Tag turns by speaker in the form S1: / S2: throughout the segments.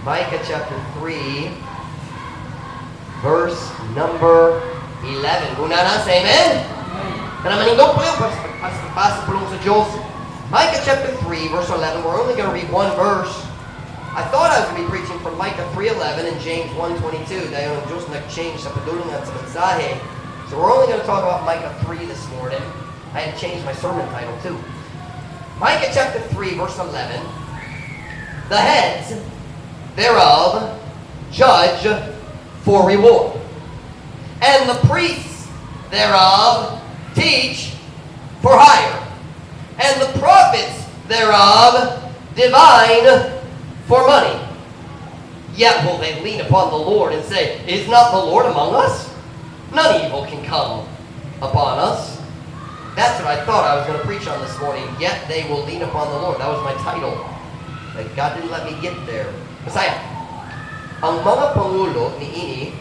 S1: Micah chapter 3, verse number 11. Kung nasa, amen? Kanamaninggaw po yung pasa po sa Diyos. Micah chapter 3, verse 11. We're only going to read one verse. I thought I was going to be preaching from Micah 3:11 and James 1:22. Dahil ang Diyos nag-change sa padulungan sa mensahe. So we're only going to talk about Micah 3 this morning. I had changed my sermon title too. Micah chapter 3, verse 11. The heads thereof judge for reward, and the priests thereof teach for hire, and the prophets thereof divine for money. Yet will they lean upon the Lord and say, Is not the Lord among us? None evil can come upon us. That's what I thought I was going to preach on this morning. Yet they will lean upon the Lord. That was my title. But God didn't let me get there. Masaya. Ang mga pangulo ni ini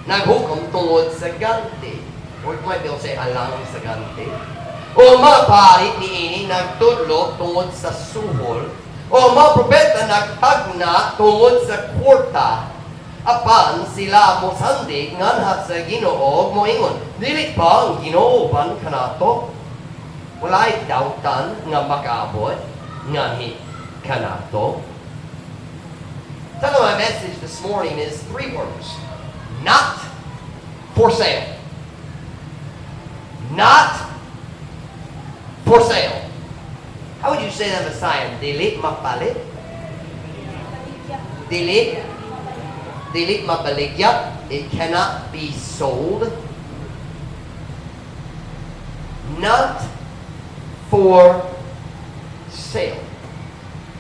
S1: naghukom tungod sa ganti. Or it might be able to say alang sa ganti. O ang mga pari ni ini nagtudlo tungod sa suhol. O ang mga propeta nagtagna tungod sa kwarta. Apan sila mo sandig nganhat sa Ginoo moingon. Dili pa ang Ginoo-ban kanato. Walay dautan nga makaabot nganhi kanato. So my message this morning is 3 words. Not for sale. Not for sale. How would you say that, Messiah? Dili mapalit? Dili mabaligya. It cannot be sold. Not for sale.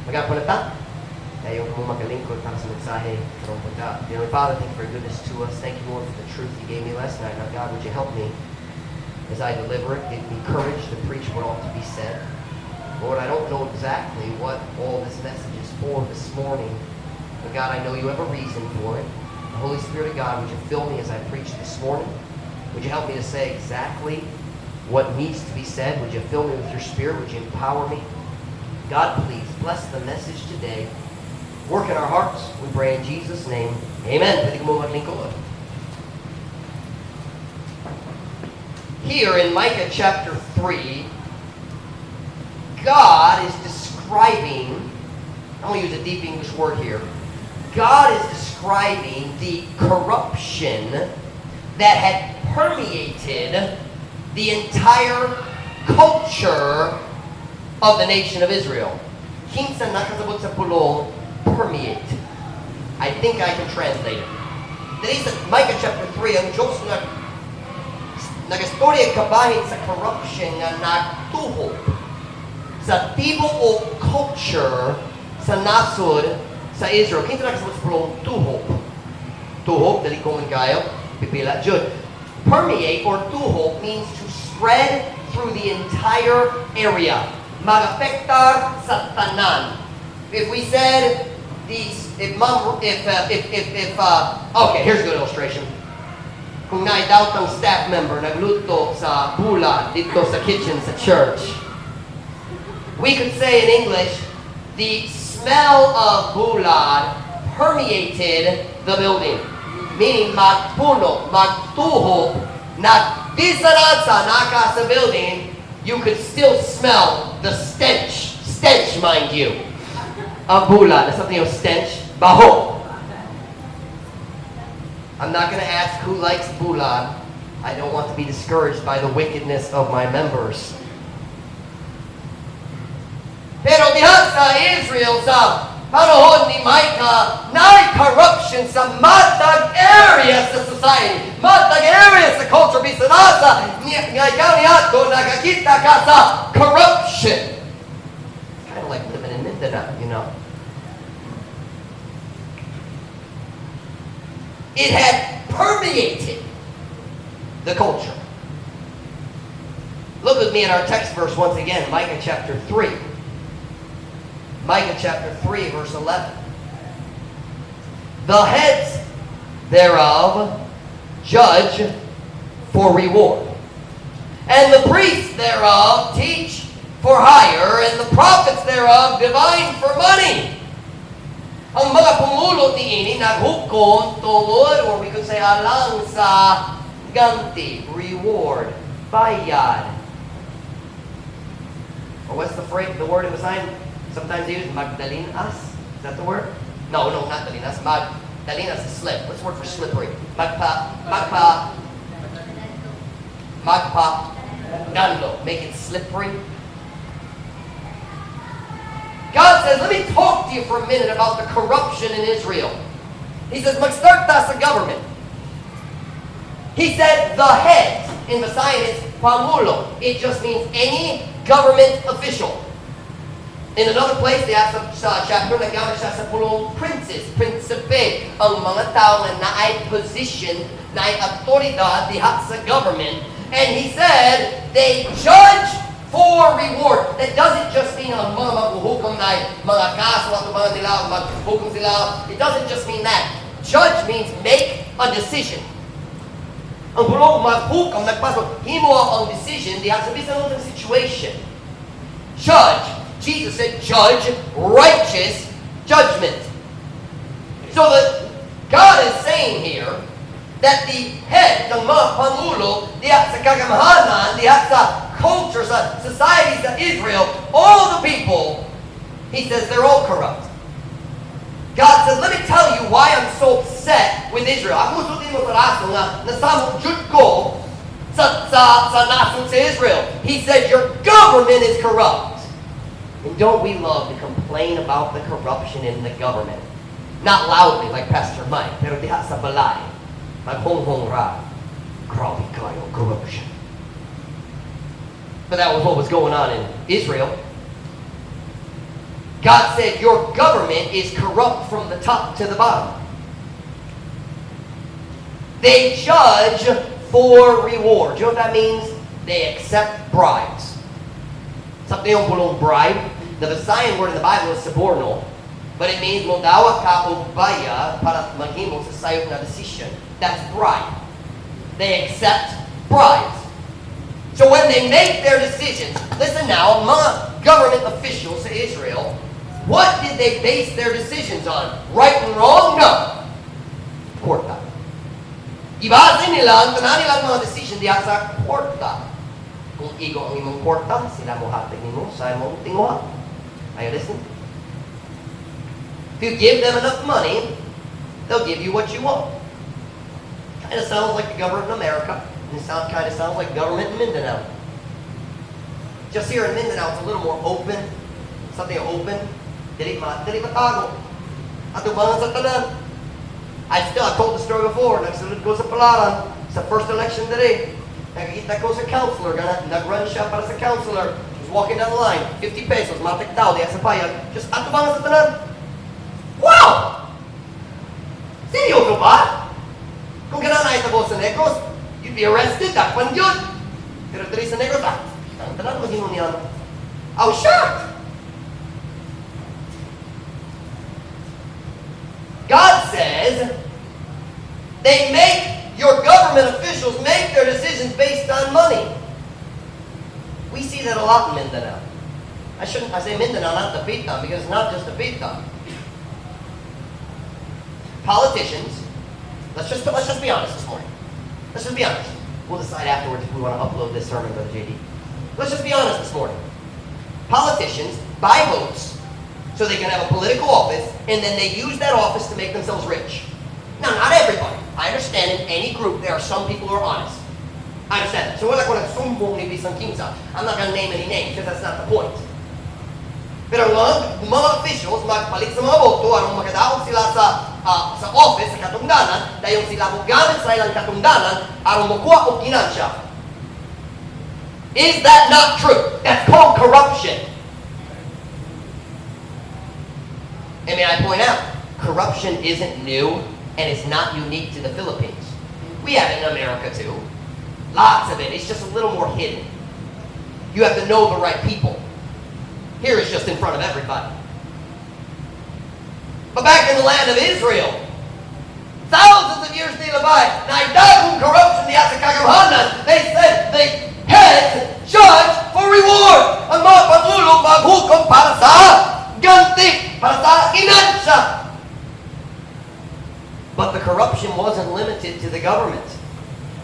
S1: Magkapunata? Tayo mo magalingkod para sa mensahe from God. Dear Father, thank you for your goodness to us. Thank you, Lord, for the truth you gave me last night. Now, God, would you help me as I deliver it? Give me courage to preach what ought to be said. Lord, I don't know exactly what all this message is for this morning. But God, I know you have a reason for it. The Holy Spirit of God, would you fill me as I preach this morning? Would you help me to say exactly what needs to be said? Would you fill me with your Spirit? Would you empower me? God, please, bless the message today. Work in our hearts, we pray in Jesus' name. Amen. Pwede ko mo maglingkod. Here in Micah chapter 3, God is describing, I'm going to use a deep English word here. God is describing the corruption that had permeated the entire culture of the nation of Israel. Kinsa nakasabot sa pulong permeate. I think I can translate it. There is Micah chapter 3, ang Diyos nag-istorya kabahin sa corruption nga nagtuhog sa tibuok culture sa nasod sa Israel. Kinsa nakasabot sa pulong tuhog. Tuhog, dali ko man kayo, pipila jud. Permeate or tuhog means to spread through the entire area. Mag-affectar sa tanan. If we said these, okay, here's a good illustration. Kung na-doubt ang staff member nagluto sa bulad dito sa kitchen sa church, we could say in English, the smell of bulad permeated the building. Meaning, magpuno, magtuhog, nagdisaran sa naka sa building, you could still smell the stench, mind you, of bulad. That's something of stench, baho. I'm not going to ask who likes bulad. I don't want to be discouraged by the wickedness of my members. Pero diha sa Israel, sa panahon ni Micah, na-corruption sa matag areas sa society, matag areas sa culture, bisa nasa, nga ikaw ni ato, nakakita ka sa corruption. It's kind of like living in Mindanao, you know. It had permeated the culture. Look with me at our text verse once again, Micah chapter 3. Micah chapter 3, verse 11. The heads thereof judge for reward, and the priests thereof teach for hire, and the prophets thereof divine for money. Ang mga pumulo niini naghukom tungod, or we could say alang sa ganti, reward, bayad. Or what's the phrase, the word in the sign? Sometimes they use magdalinas. Is that the word? No, not dalinas. Dalinas is slip. What's the word for slippery? Magdalo. Make it slippery. God says, let me talk to you for a minute about the corruption in Israel. He says, mag-start ta sa government. He said, the head in the sign is Pangulo. It just means any government official. In another place, they have sa chapter, nagamit siya sa pulong princes, prinsipe, ang mga tao na naay position, naay autoridad diha sa government. And he said, they judge for reward. That doesn't just mean ang mga maghuhukom na mga kaso at mga nila, maghuhukom sila. It doesn't just mean that. Judge means make a decision. Ang pulong maghukom, nagpasok, himo ang decision diha sa bisan ng situation. Judge. Jesus said, judge righteous judgment. So that God is saying here that the head ng mga pangulo diha sa kagamahanan, diha sa culture, sa societies of Israel, all the people, he says they're all corrupt. God says, let me tell you why I'm so upset with Israel. Ako sutin mo sa raso nga nasamok jud ko sa nasod sa Israel. He said, your government is corrupt. And don't we love to complain about the corruption in the government? Not loudly like Pastor Mike, pero diha sa balay, maghonghong ra, grabe kayo, corruption. But that was what was going on in Israel. God said, your government is corrupt from the top to the bottom. They judge for reward. Do you know what that means? They accept bribes. Something yung pulong bribe. The Visayan word in the Bible is suborno, but it means modawa ka o baya para maghimo sa sayo na decision. That's bribe. They accept bribes. So when they make their decisions, listen now, mga government officials sa Israel, what did they base their decisions on? Right and wrong? No. Korta. Ibase nila, ang tanan nilang mga decision diya sa korta. Kung igo ang imong korta, sila mo hatag nimo sa imong tinguha. Are you listening? If you give them enough money, they'll give you what you want. Kind of sounds like the government in America. And it kind of sounds like government in Mindanao. Just here in Mindanao, it's a little more open. Something open. Dili matago. Atubangan sa tanan. I've told the story before. Nagsulod ko sa Palaran sa first election today. Nakikita ko sa counselor. Nag-run siya para sa counselor. He was walking down the line. 50 pesos. Matik tao. Diya sa bayan. Just atubangan sa tanan. Wow! Seryoso ba? Kung ganun na itabo sa Negros, you'd be arrested. Dakpan yun. Pero dali sa Negros, ang tanan magino niya. I was shocked. God says your government officials make their decisions based on money. We see that a lot in Mindanao. I say Mindanao, not Dapitan, because it's not just Dapitan. Politicians, let's just be honest this morning. Let's just be honest. We'll decide afterwards if we want to upload this sermon, Brother JD. Let's just be honest this morning. Politicians buy votes so they can have a political office, and then they use that office to make themselves rich. Now, not everybody. I understand in any group there are some people who are honest. I understand. So wala ko nagsumbong ni Bisang Kinsa. I'm not going to name any names because that's not the point. Pero mga officials magpalit sa mga boto aron makadaog sila sa office sa katungdanan dayon sila mo gamit sa ilang katungdanan aron makuha og ginansya. Is that not true? That's called corruption. And may I point out, corruption isn't new and it's not unique to the Philippines. We have it in America too. Lots of it. It's just a little more hidden. You have to know the right people. Here it's just in front of everybody. But back in the land of Israel, thousands of years nilabay, naidagong corruption diya sa kagamahanan. They said the heads judge for reward. Ang mga pangulo maghukom para sa ganti, para sa ginansya. But the corruption wasn't limited to the government.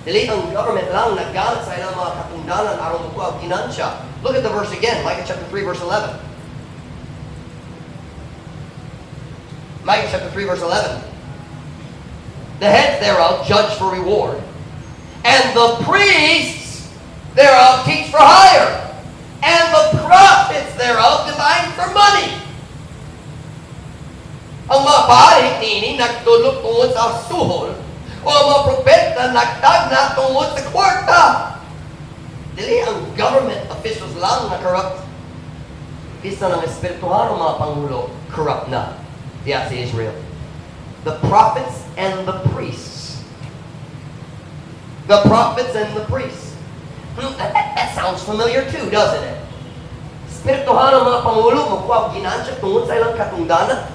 S1: Dili ang government lang naggamit sa ilang mga katungdanan aron makuha og ginansya. Look at the verse again, Micah chapter 3 verse 11. Micah chapter 3 verse 11. The heads thereof judge for reward, and the priests thereof teach for hire, and the prophets thereof divine for money. Ang mga pari nini nagtulog tungod sa suhol, o ang mga propeta nagtagna tungod sa kwarta. Dili ang government officials lang na corrupt. Bisa ng espirituhan ng mga pangulo, corrupt na. Diya si Israel. The prophets and the priests. The prophets and the priests. That sounds familiar too, doesn't it? Espirituhan ng mga pangulo, magkuha og ginansya tungod sa ilang katungdanan.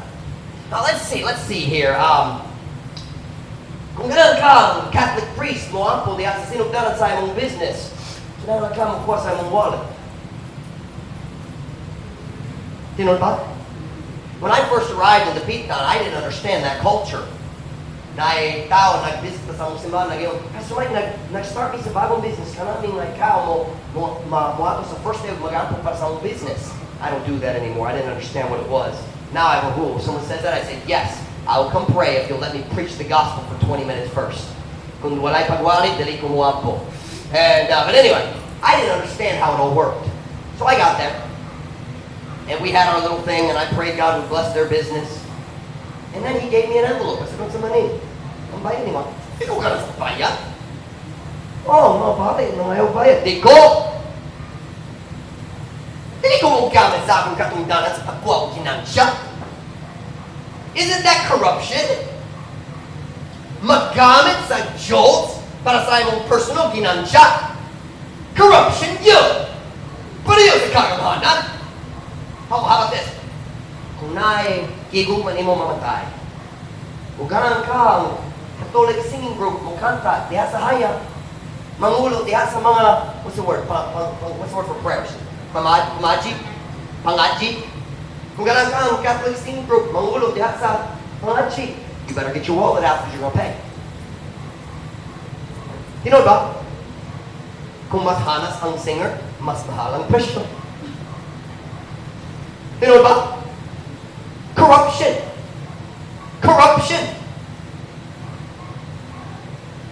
S1: Now let's see here. Kung ganun ka, Catholic priest mo ampo diya sa sinugdanan sa imong business, kailangan ka magkuha sa imong wallet. Tinod ba? When I first arrived in the Pitan, I didn't understand that culture. Na ay tao nag-visit sa among simbahan, Pastor Mike, nag-start me sa bagong business. Kana ming like kao mo ato sa first day of mag-ampo para sa among business. I don't do that anymore. I didn't understand what it was. Now I have a rule. If someone says that, I say, yes, I will come pray if you'll let me preach the gospel for 20 minutes first. Kung walay pagwalit, dali ko mo ampo. And, but anyway, I didn't understand how it all worked. So I got there. And we had our little thing, and I prayed God would bless their business. And then he gave me an envelope. I said, what's the money? Ang bayad ni mo. Ikaw ka na sa bayad? Oh, no, pare, nang ayaw bayad. Di ko! Hindi ko gamit sa akong katungdanan sa pagkuha o ginansya. Isn't that corruption? Maggamit sa Diyos para sa imong personal ginansya. Corruption yun. Pero yun sa kagamahanan. How about this? Kung na'y kigong man imo mamatay, o ganang ka ang Catholic singing group mo kanta diha sa haya, mangulo diha sa mga, what's the word for prayers? Pangaji? Kung ganang ka ang Catholic singing group, mangulo diha sa pangaji, you better get your wallet out because you're going to pay. You know ba? Kung mas hanas ang singer, mas mahal ang presyo. You know ba? Corruption. Corruption.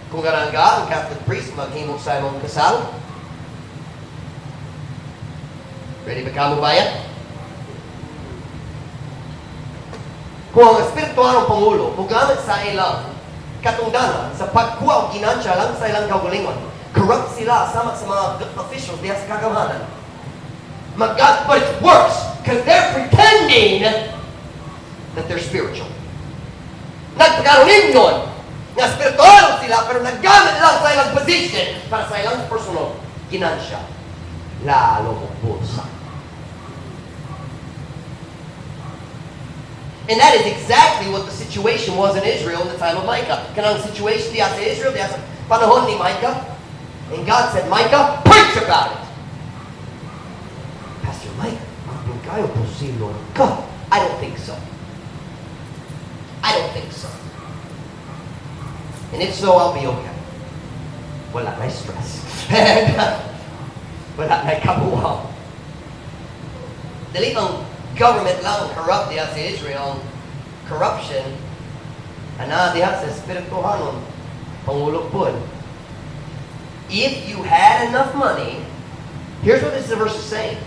S1: Kung ganang ka ang Catholic priest, maghimok sa imong kasal, ready ba ka mo bayad? Kung ang espiritualong pangulo, mugamit sa ilang katungdanan sa pagkuha o ginansya lang sa ilang kaugalingon, corrupt sila sama sa mga officials diya sa kagamahanan. But it's worse because they're pretending that they're spiritual. Nagpagkaroon nun na espiritual sila pero naggamit lang sa ilang position para sa ilang personal ginansya. Lalo mo bulsa. And that is exactly what the situation was in Israel in the time of Micah. Kanang situation diya sa Israel, diya sa panahon ni Micah. And God said, Micah, preach about it. Pastor Mike, maging kayo po si Lord ka. I don't think so. I don't think so. And if so, I'll be okay. Wala na stress. And wala na kabuhaw. Dali ang government lang corrupt diya sa Israel. Corruption ana diya sa espirituhanon pangulog po. If you had enough money, here's what this verse is saying.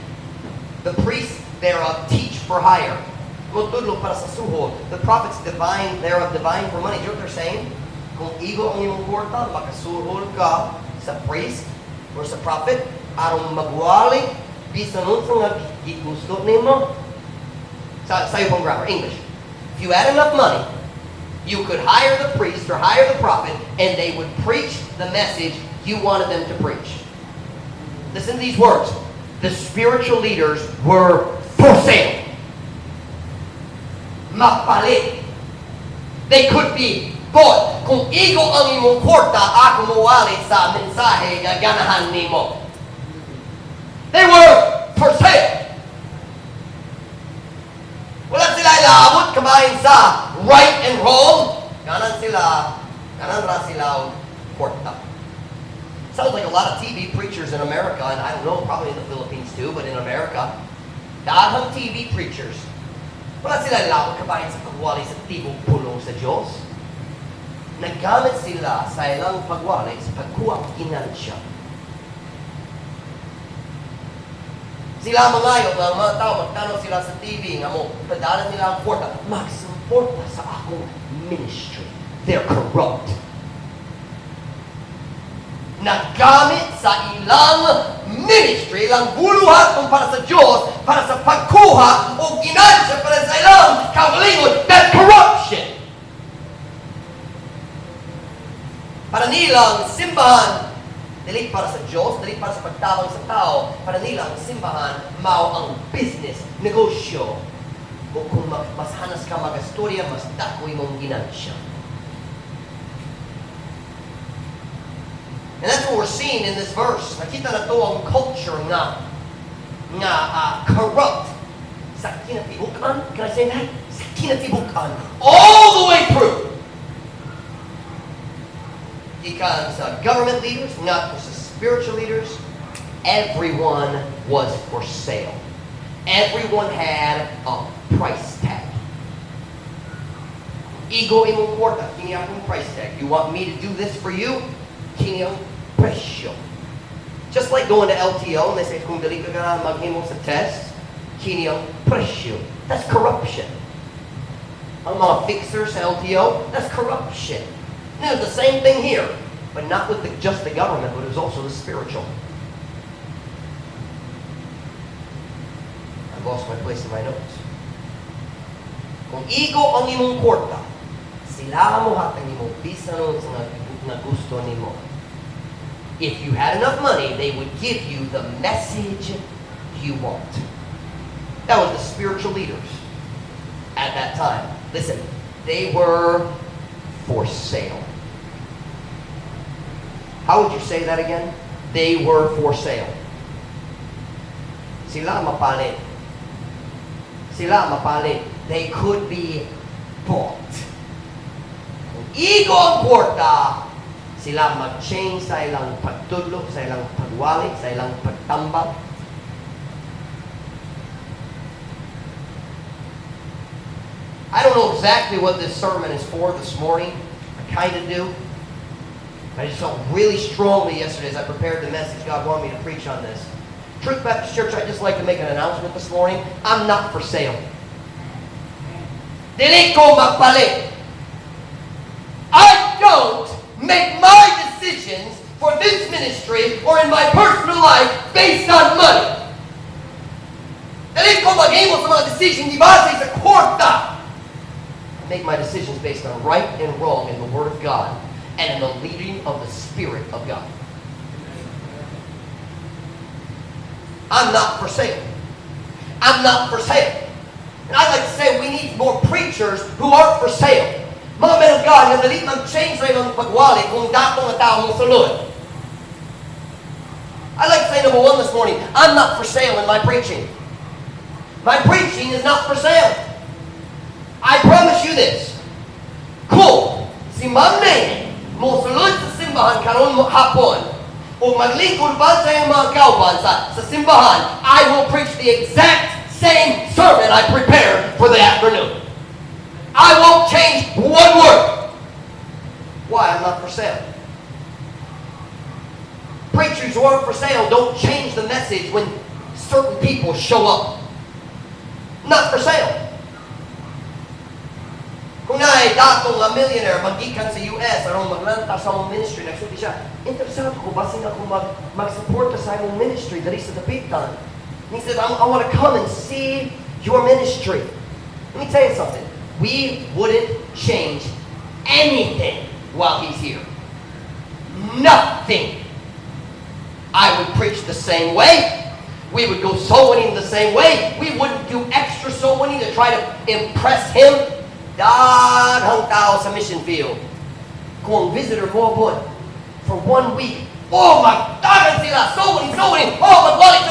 S1: The priests thereof teach for hire. Mutudlo para sa suho. The prophets thereof divine for money. You know what they're saying? Kung igo ang imong kwarta, makasuhol ka sa priest or sa prophet, aron magwali, bisan nun sa nga gusto nimo. Sa yung grammar, English. If you had enough money, you could hire the priest or hire the prophet, and they would preach the message you wanted them to preach. Listen to these words. The spiritual leaders were for sale. Mapalit. They could be bought. Kung igo ang imong kwarta, ako mawali sa mensahe nga ganahan nimo. They were for sale. Wala sila ilaabot kabahin sa right and wrong. kanan ra sila kwarta. Sounds like a lot of TV preachers in America, and I don't know, probably in the Philippines too, but in America, daghang TV preachers, wala sila laot kabayan sa pagwali sa tibok pulong sa Diyos. Naggamit sila sa ilang pagwali sa pagkuha ng ginansya. Sila mangayo, mga tao, magtanong sila sa TV, nga mo, padala nila ang kwarta, magsuporta sa akong ministry. They're corrupt. Naggamit sa ilang ministry, ilang buluhat para sa Diyos, para sa pagkuha o ginansya para sa ilang kaugalingon. That's corruption. Para nilang simbahan, dili para sa Diyos, dili para sa pagtabang sa tao, para nilang simbahan, mao ang business, negosyo. O kung mas hanas ka magastorya, mas dako imong ginansya. And that's what we're seeing in this verse. Nakita na to ang culture nga corrupt. Sa kinatibukan, can I say that? Sa kinatibukan. All the way through. Ikan sa government leaders, not sa spiritual leaders, everyone was for sale. Everyone had a price tag. Ego imong kwarta, kini akong price tag. You want me to do this for you? Kini ang presyo. Just like going to LTO, and they say, kung dali ka na maghimo sa test, kini ang presyo. That's corruption. Ang mga fixers sa LTO, that's corruption. And it's the same thing here, but not with just the government, but it was also the spiritual. I've lost my place in my notes. Kung ego ang imong kwarta, sila mo hatang imong bisan sa gusto nimo. If you had enough money, they would give you the message you want. That was the spiritual leaders at that time. Listen, they were for sale. How would you say that again? They were for sale. Sila mapalit. Sila mapalit. They could be bought. Kung ego ang kwarta, sila mag-change sa ilang pagtudlo, sa ilang pagwali, sa ilang pagtambak. I don't know exactly what this sermon is for this morning. I kind of do. I just felt really strongly yesterday as I prepared the message God wanted me to preach on this. Truth Baptist Church, I'd just like to make an announcement this morning. I'm not for sale. Dili ko magpalit. I don't make my decisions for this ministry or in my personal life based on money. Dili ko maghimo sa mga decisions di base sa kwarta. I make my decisions based on right and wrong in the Word of God and in the leading of the Spirit of God. I'm not for sale. I'm not for sale. And I'd like to say we need more preachers who aren't for sale. Mga men of God, yung dalit mag-change sa ilang pagwali kung datong na tao mong sulod. I'd like to say number one this morning, I'm not for sale in my preaching. My preaching is not for sale. I promise you this. Kung si Ma'am Nene mo sulod sa simbahan karon hapon o maglingkod ba sa iyong mga kauban sa simbahan, I will preach the exact same sermon I prepared for the afternoon. I won't change one word. Why? I'm not for sale. Preachers who aren't for sale don't change the message when certain people show up. Not for sale. Kung na'y datong a millionaire magikan sa US aron maglanta sa mong ministry, nagsulti siya, interesado ko basin ako mag-support sa imong ministry dali sa Dapitan. And he said, I want to come and see your ministry. Let me tell you something. We wouldn't change anything while he's here. Nothing. I would preach the same way. We would go soul winning the same way. We wouldn't do extra soul winning to try to impress him. Daghang tao sa mission field. Kung visitor mo abot for 1 week, oh, magdagan sila, soul winning, oh, magwalik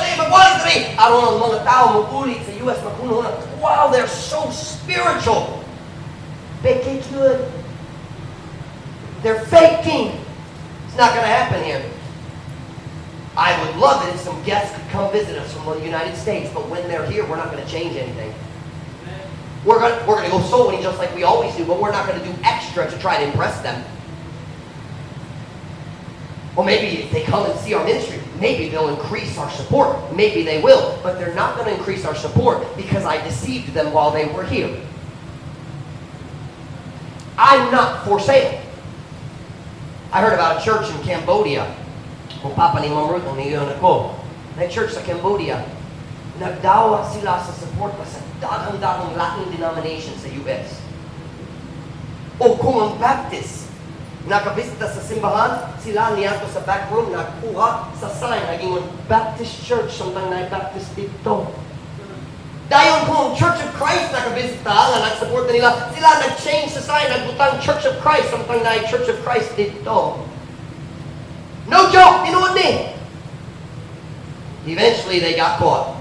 S1: today. Aron ang mga tao mag-ulit sa US, magkuno na, wow, they're so spiritual. They get good. They're faking. It's not going to happen here. I would love it if some guests could come visit us from the United States, but when they're here, we're not going to change anything. We're going to go soul winning just like we always do, but we're not going to do extra to try to impress them. Or maybe if they come and see our ministry, maybe they'll increase our support. Maybe they will, but they're not going to increase our support because I deceived them while they were here. I'm not for sale. I heard about a church in Cambodia. Kung papa ni Ma'am Ruth, niyon ako. May church sa Cambodia. Nagdawa sila sa support sa dagang-dagang laking denomination sa US. O kung ang Baptist nakabisita sa simbahan, sila niyato sa back room, nagkuha sa sign, naging Baptist church, something na Baptist dito. Dayon kung Church of Christ nakabisita, nga nag-support na nila, sila nag-change sa sign, nagbutang Church of Christ, something na Church of Christ dito. No joke, tinuod ni. Eventually, they got caught.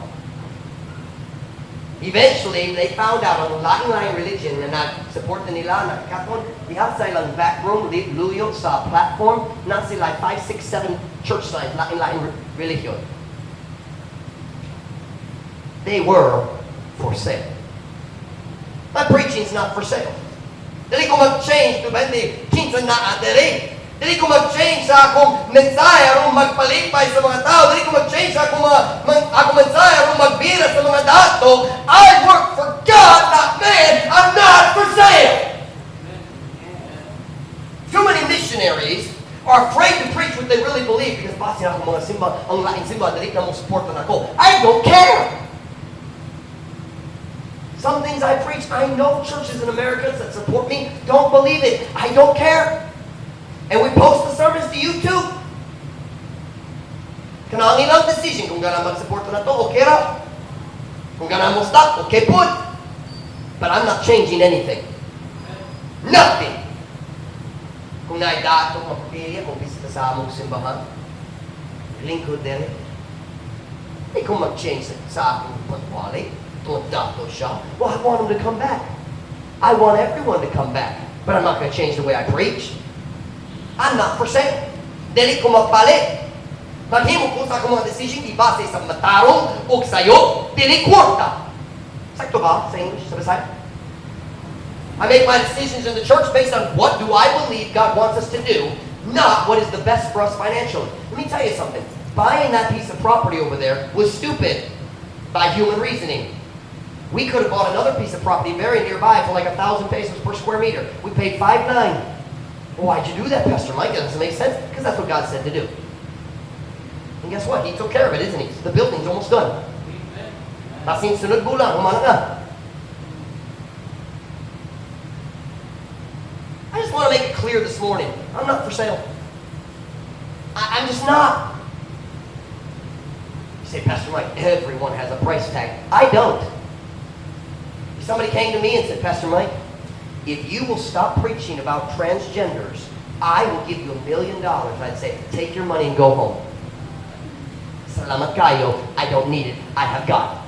S1: Eventually, they found out on laing-laing religion na nag-support na nila, nagkakon, diha sa ilang backroom, luyo sa platform, na sila 5, 6, 7 church signs, laing-laing religion. They were for sale. My preaching's not for sale. Dili ko mag-change to 20 na adere. Dili ko mag-change sa akong mensahe aron magpalipay sa mga tao. Dili ko mag-change sa akong mensahe aron magbira sa mga dato. I work for God, not man. I'm not for sale. Too many missionaries are afraid to preach what they really believe because base na akong mga simba, ang laing simba, dili na mo supportan ako. I don't care. Some things I preach, I know churches in America that support me don't believe it. I don't care. And we post the sermons to YouTube. Kanang ilang decision kung gana mag-support na to, okay ra. Kung gana mo stop, okay put. But I'm not changing anything. Nothing. Kung naidato, magpili akong bisita sa among simbahan, lingkod din. Hindi ko mag-change sa akong pagwali. Itong dato siya. Well, I want him to come back. I want everyone to come back. But I'm not going to change the way I preach. I'm not for sale. Dili ko magpalit. Maghimo ko sa akong mga decision ibase sa matarong o sayo, dili kwarta. Sakto ba sa English? Sa Bisaya? I make my decisions in the church based on what do I believe God wants us to do, not what is the best for us financially. Let me tell you something. Buying that piece of property over there was stupid by human reasoning. We could have bought another piece of property very nearby for like 1,000 pesos per square meter. We paid 5.9. Well, why'd you do that, Pastor Mike? That doesn't make sense. Because that's what God said to do. And guess what? He took care of it, isn't he? The building's almost done. Tasin sunod bulang, humana na. I just want to make it clear this morning. I'm not for sale. I'm just not. You say, Pastor Mike, everyone has a price tag. I don't. If somebody came to me and said, Pastor Mike, if you will stop preaching about transgenders, I will give you $1 million. I'd say, take your money and go home. Salamat kayo. I don't need it. I have God.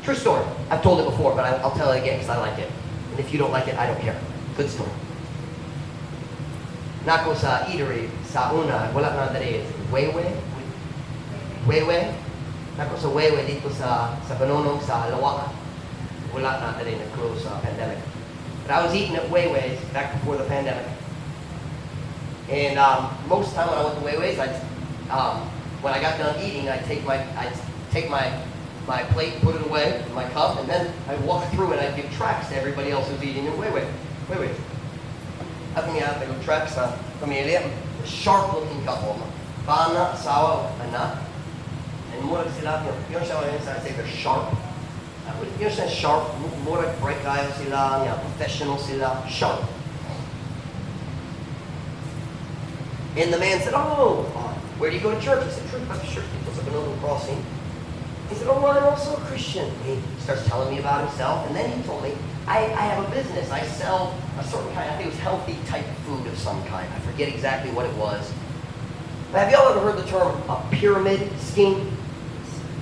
S1: True story. I've told it before, but I'll tell it again because I like it. And if you don't like it, I don't care. Good story. Nako sa eatery, sa una, wala na dali. Wewe. Nako sa Wewe dito sa Banonong, sa Lawakan. Wala na dali, nag-close pandemic. But I was eating at Weiwei's back before the pandemic. And most of the time when I went to Weiwei's, when I got done eating, I'd take my plate, put it away in my cup, and then I'd walk through and I'd give tracts to everybody else who's eating at Weiwei's. At niya, nag tracts sa pamilya, a sharp-looking couple. Bana, asawa, anak. And murag sila, yun siya I'd say they're sharp. You're saying sharp, more like bright guys sila, professional sila, sharp. And the man said, oh, where do you go to church? I said, Truth Baptist Church. He puts up another crossing. He said, oh, well, I'm also a Christian. And he starts telling me about himself. And then he told me, I have a business. I sell a certain kind, I think it was healthy type of food of some kind. I forget exactly what it was. But have y'all ever heard the term a pyramid scheme?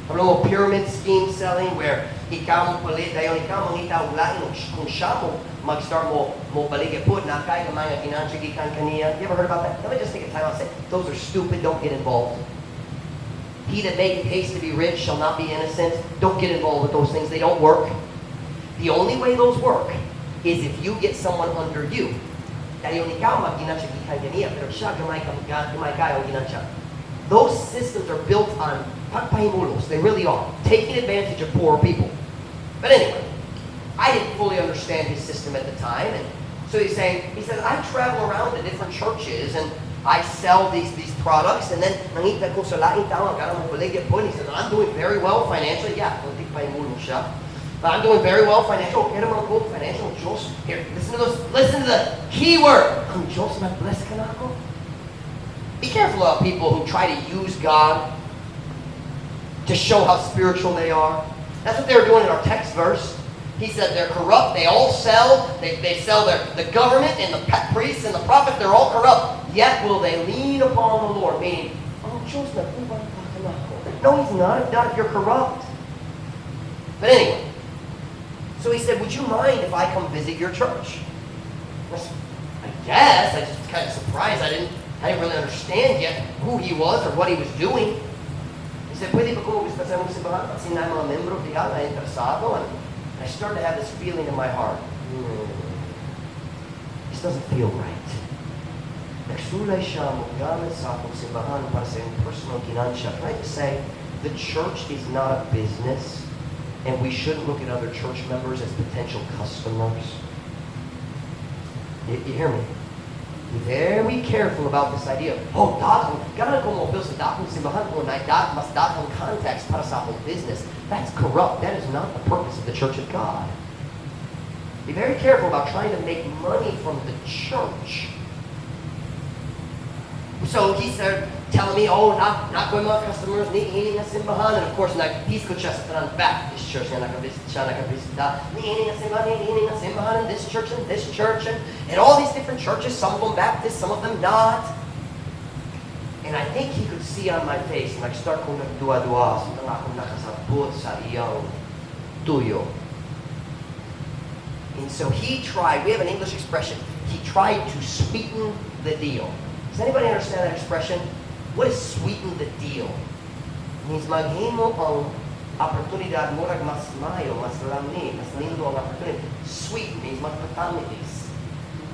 S1: A little pyramid scheme selling where ikaw mo palit, dayon ikaw mangita og lain kung siya mo mag-start mo baligapod na kay gamay nga ginansigikan kaniya. You ever heard about that? Let me just take a time out and say, those are stupid, don't get involved. He that maketh haste to be rich shall not be innocent. Don't get involved with those things, they don't work. The only way those work is if you get someone under you. Dayon ikaw mag-ginansigikan kaniya, pero siya gamay kayo ginansya. Those systems are built on pagpahimulos. They really are. Taking advantage of poor people. But anyway, I didn't fully understand his system at the time. And so he said, I travel around to different churches and I sell these products. And then, nangita ko sa laing tao, agara mo baligya po. He said, I'm doing very well financially. Yeah, kunting pahimulos siya. But I'm doing very well financial. Pero mga ko, financial, Diyos. Here, listen to the key word. Ang Diyos nag-bless ka na ako. Be careful of people who try to use God to show how spiritual they are. That's what they were doing in our text verse. He said they're corrupt. They all sell. They sell the government and the priests and the prophets. They're all corrupt. Yet will they lean upon the Lord. Meaning, oh, Diyos nag-ubang ka na ako. No, He's not. Not if you're corrupt. But anyway. So he said, would you mind if I come visit your church? I guess. I just kind of surprised. I didn't really understand yet who he was or what he was doing. He said, pwede ba kung gusto sa mong simbahan? Kasi na mga membro diyan na interesado. And I started to have this feeling in my heart. This doesn't feel right. Nagsulay siya gamit sa akong simbahan para sa iyong personal ginansya. Can I just say, the church is not a business. And we shouldn't look at other church members as potential customers. You hear me? Be very careful about this idea of, oh, gana ko mo bil sa dakong simbahan ko na mas dakong context para sa akong business. That's corrupt. That is not the purpose of the Church of God. Be very careful about trying to make money from the church. So he started telling me, oh, not going mga customers, nihiling na simbahan. And of course, nag-peace ko siya sa tanang Baptist church na nakabisita. Nihiling na simbahan, and this church, and all these different churches, some of them Baptist, some of them not. And I think he could see on my face, nag-start kong nagdua-dua, so nang akong nakasabot sa iyang tuyo. And so he tried, we have an English expression, he tried to sweeten the deal. Does anybody understand that expression? What is sweeten the deal? It means maghimo ang oportunidad murag mas mayo, mas lamni, mas lindo ang opportunity. Sweeten means magpatamilis.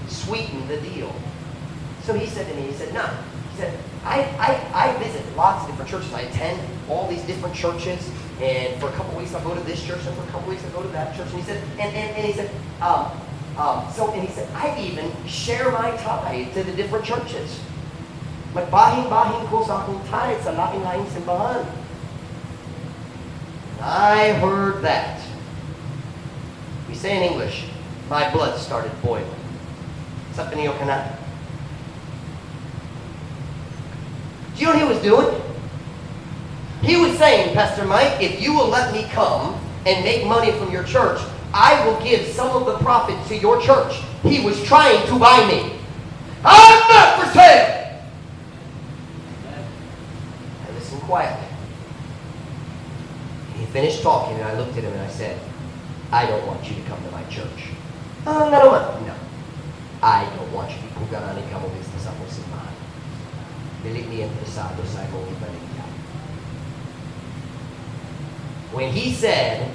S1: Sweeten the deal. So he said to me, he said, no. He said, I visit lots of different churches. I attend all these different churches. And for a couple weeks I'll go to this church, and for a couple weeks I'll go to that church. And he said, and he said, he said, I even share my tithe to the different churches. Magbahing-bahing ko sa akong tithe sa laking-laking simbahan. I heard that. We say in English, my blood started boiling. Something you cannot. Do you know what he was doing? He was saying, Pastor Mike, if you will let me come and make money from your church, I will give some of the profit to your church. He was trying to buy me. I'm not for sale. I listened quietly. He finished talking, and I looked at him and I said, I don't want you to come to my church. No. I don't want you to pugarani ka mo business ako simbahan. Dili ni interesado sa akong ibaligya. When he said,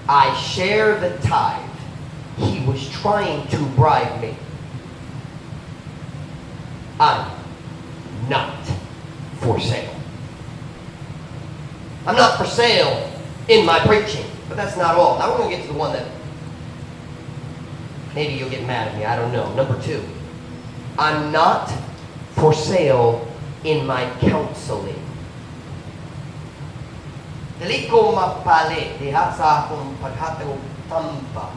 S1: I share the tithe, he was trying to bribe me. I'm not for sale. I'm not for sale in my preaching. But that's not all. Now we're going to get to the one that maybe you'll get mad at me. I don't know. Number 2. I'm not for sale in my counseling. Dili ko mapali diha sa akong paghatag og tamba.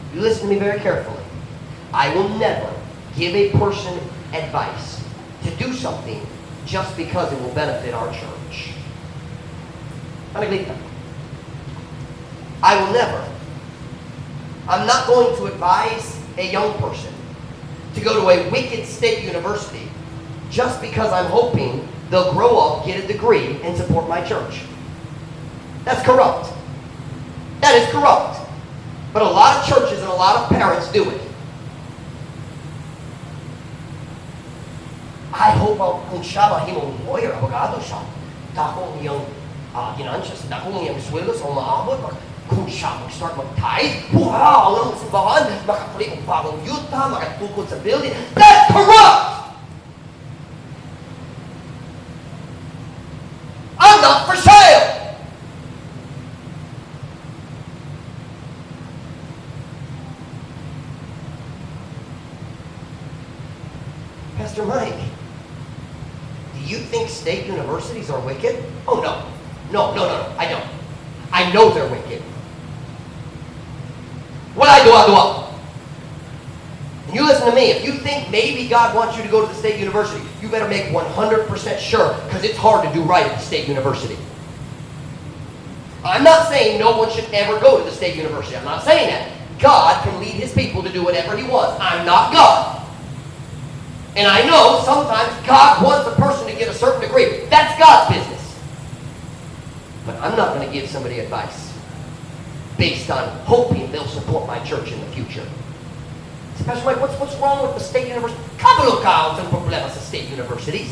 S1: You listen to me very carefully. I will never give a person advice to do something just because it will benefit our church. I will never. I'm not going to advise a young person to go to a wicked state university just because I'm hoping they'll grow up, get a degree, and support my church. That's corrupt. That is corrupt. But a lot of churches and a lot of parents do it. I hope kung siya mahimong lawyer, abogado siya, dako niyang ginansya sa dako niyang sweldo sa umaabot, kung siya mag-start mag-tithe, wow, ang simbahan, makapuli ng bagong yuta, makatukod sa building. That's corrupt! I'm not for sale! Pastor Mike, do you think state universities are wicked? Oh, no. No, I don't. I know they're wicked. What I do. And you listen to me. If you think maybe God wants you to go to the state university, you better make 100% sure, because it's hard to do right at the state university. I'm not saying no one should ever go to the state university. I'm not saying that. God can lead his people to do whatever he wants. I'm not God. And I know sometimes God wants a person to get a certain degree. That's God's business. But I'm not going to give somebody advice based on hoping they'll support my church in the future. Especially, what's wrong with the state university? Kabalo ka ang problema sa state universities.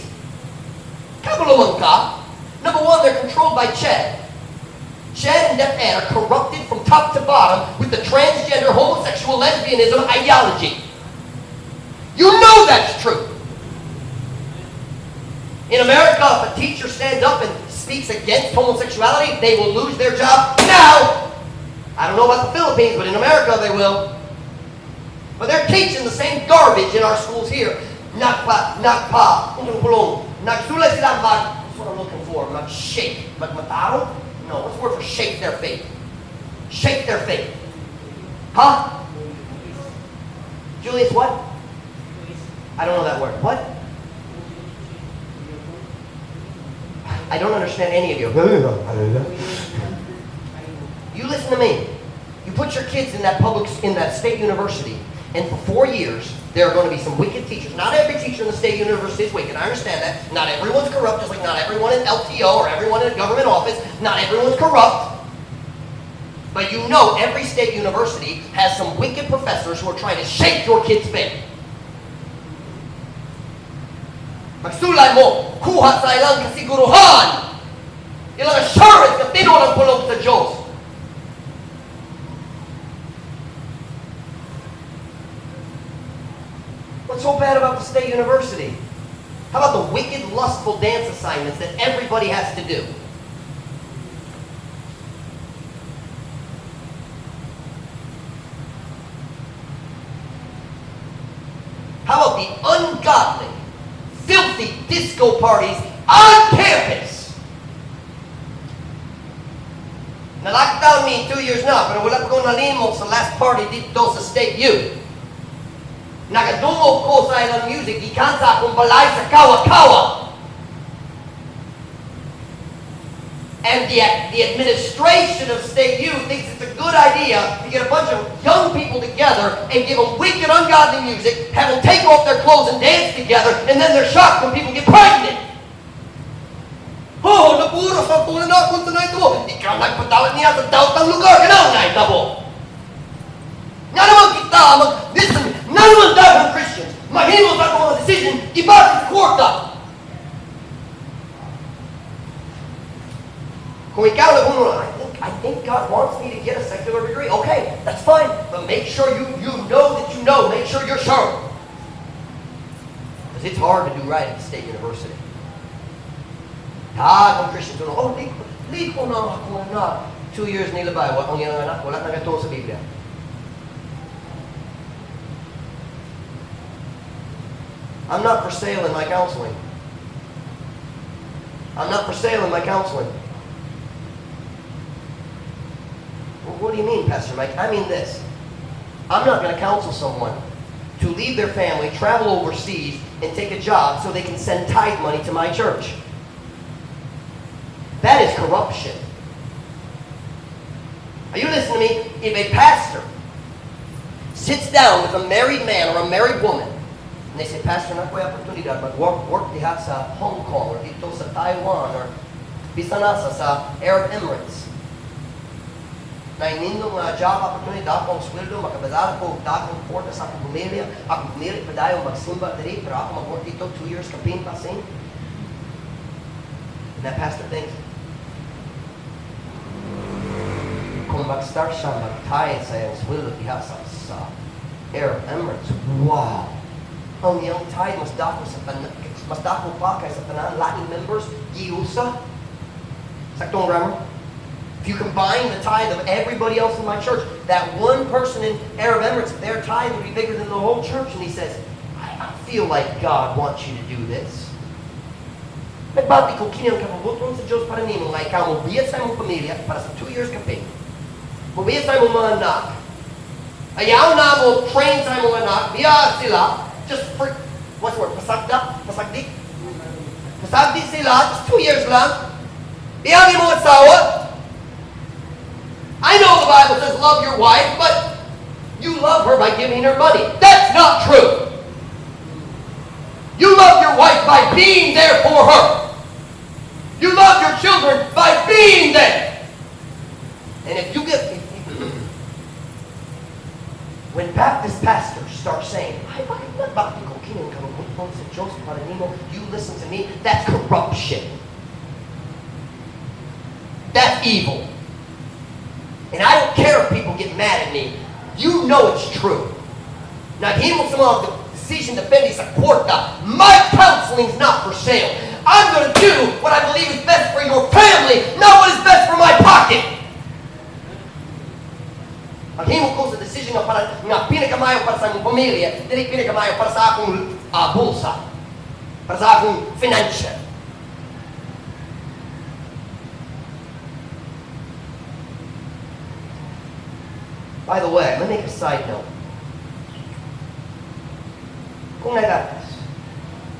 S1: Kabalo ka. Number one, they're controlled by Ched. Ched and DepEd are corrupted from top to bottom with the transgender, homosexual, lesbianism ideology. You know that's true. In America, if a teacher stands up and speaks against homosexuality, they will lose their job now. I don't know about the Philippines, but in America they will. But they're teaching the same garbage in our schools here. Nagsulay sila that's what I'm looking for. Mag-shake. Magmataro? No, what's the word for shake their faith? Shake their faith. Huh? Julius, what? I don't know that word. What? I don't understand any of you. You listen to me. You put your kids in that state university, and for 4 years, there are going to be some wicked teachers. Not every teacher in the state university is wicked. I understand that. Not everyone's corrupt, just like not everyone in LTO or everyone in a government office. Not everyone's corrupt. But you know every state university has some wicked professors who are trying to shake your kid's faith. Magsulay mo, kuha sa ilang kasiguruhan. Ilang assurance na tinuon ang pulong sa Diyos. What's so bad about the state university? How about the wicked, lustful dance assignments that everybody has to do? How about the ungodly, filthy disco parties on campus? Na-lockdown me 2 years na, pero wala pa kong nalimot sa last party dito sa State U. Nagadungog ko sa ilang music, ikanta akong balay sa kawa-kawa. And the administration of State U thinks it's a good idea to get a bunch of young people together and give them wicked, ungodly music, have them take off their clothes and dance together, and then they're shocked when people get pregnant. Oh, napuro sa tunan na kung tunay ito. Ikaw nagpatawad niya sa daotang lugar. Ganaw na itabo. Nga naman kita, listen, nga naman dagang Christians, mahimos ako mga decision, iba sa kwarta. Kung ikaw nagulo, I think God wants me to get a secular degree. Okay, that's fine. But make sure you know that you know. Make sure you're sure. Because it's hard to do right at the state university. Kung Christians don't know, lead ko na ako na 2 years nilabay. Wala nang ito sa Biblia. I'm not for sale in my counseling. I'm not for sale in my counseling. Well, what do you mean, Pastor Mike? I mean this. I'm not going to counsel someone to leave their family, travel overseas, and take a job so they can send tithe money to my church. That is corruption. Are you listening to me? If a pastor sits down with a married man or a married woman, and they say, Pastor, na ko yung oportunidad mag-work diha sa Hong Kong or dito sa Taiwan or bisa nasa sa Arab Emirates. nainindo mga job opportunity, dakong sweldo, makabadala ko, dakong porta sa akong pamilya, akong pamilya pa dayo magsimba diri, pero ako mag-work dito 2 years kapin pasing. And that pastor thinks, kung mag-start siya mag-tie sa iyong sweldo diha sa Arab Emirates, wow! Ang iyong tie mas dako pa kaysa tanan laing members, giusa. Saktong grammar? If you combine the tithe of everybody else in my church, that one person in Arab Emirates, their tithe would be bigger than the whole church. And he says, I feel like God wants you to do this. Nagbati ko kiniyang kapabutong sa Diyos para nimo nga ikaw mo biyat sa imong pamilya para sa 2 years kaping. Mubiyat sa imong mga anak. Ayaw na mo train sa imong anak. Biya sila. Just for, what's the word? Pasagda? Pasagdi? Pasagdi sila. Just 2 years lang. Iyagi mo asawa. I know the Bible says love your wife, but you love her by giving her money. That's not true. You love your wife by being there for her. You love your children by being there. And if you get... When Baptist pastors start saying, you listen to me, that's corruption. That's evil. And I don't care if people get mad at me. You know it's true. Naghimo sa mga decision depende sa kwarta. My counseling's not for sale. I'm going to do what I believe is best for your family, not what is best for my pocket. Maghimo ko sa decision nga pinakamayo para sa akong pamilya, dili pinakamayo para sa akong bulsa, para sa akong financial. By the way, let me make a side note. Kung nag-Baptist,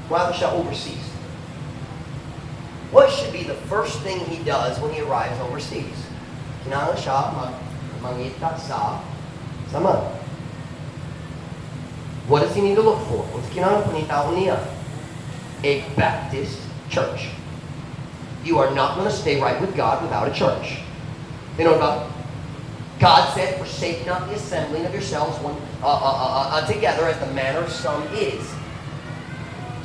S1: whether siya overseas, what should be the first thing he does when he arrives overseas? Kinahanglan siya mangita sa man. What does he need to look for? What's kinahanglan panitaon niya? A Baptist church. You are not going to stay right with God without a church. You know about? God said, forsake not the assembling of yourselves together as the manner of some is.